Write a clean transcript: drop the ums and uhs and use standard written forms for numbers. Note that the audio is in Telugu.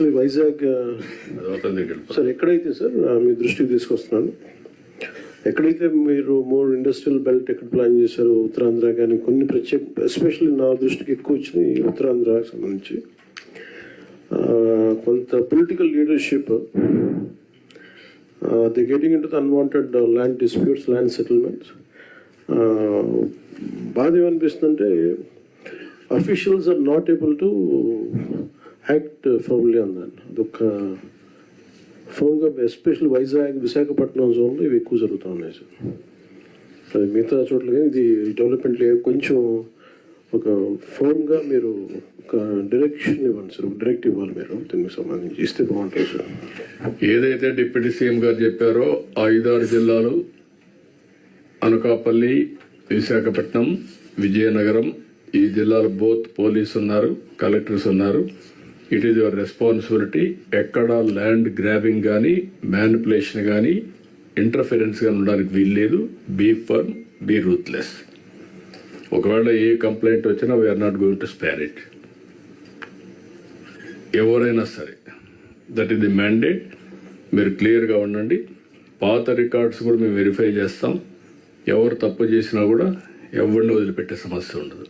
వైజాగ్ సార్ ఎక్కడైతే సార్ మీ దృష్టికి తీసుకొస్తున్నాను, ఎక్కడైతే మీరు మోర్ ఇండస్ట్రియల్ బెల్ట్ ఎక్కడ ప్లాన్ చేశారో ఉత్తరాంధ్ర కానీ కొన్ని ప్రత్యేక ఎస్పెషల్లీ నా దృష్టికి ఎక్కువ వచ్చినాయి ఉత్తరాంధ్రకు సంబంధించి కొంత political leadership the getting in to the unwanted land disputes, land settlements. బాధ ఏమనిపిస్తుందంటే officials are not able to act firmly on that. అదొక ఫర్మ్గా ఎస్పెషల్లీ వైజాగ్, విశాఖపట్నం జోన్లో ఇవి ఎక్కువ జరుగుతూ ఉన్నాయి సార్. అది మిగతా చోట్ల కానీ ఇది డెవలప్మెంట్ కొంచెం ఒక ఫర్మ్గా మీరు ఒక డైరెక్షన్ ఇవ్వండి సార్, ఒక డైరెక్ట్ ఇవ్వాలి మీరు దీనికి సంబంధించి ఇస్తే బాగుంటుంది సార్. ఏదైతే డిప్యూటీ సీఎం గారు చెప్పారో 5-6 జిల్లాలు అనకాపల్లి, విశాఖపట్నం, విజయనగరం, ఈ జిల్లాలో బోత్ పోలీసు ఉన్నారు, కలెక్టర్స్ ఉన్నారు. It is your responsibility. ఎక్కడ ల్యాండ్ గ్రాబింగ్ కానీ, మ్యానిపులేషన్ కానీ, ఇంటర్ఫిరెన్స్ కానీ ఉండడానికి వీల్లేదు. Be firm, be ruthless. ఒకవేళ ఏ కంప్లైంట్ వచ్చినా we are not going to spare it. ఎవరైనా సరే, దట్ ఈస్ ది మ్యాండేట్. మీరు క్లియర్గా ఉండండి. పాత రికార్డ్స్ కూడా మేము వెరిఫై చేస్తాం. ఎవరు తప్పు చేసినా కూడా ఎవరిని వదిలిపెట్టే సమస్య ఉండదు.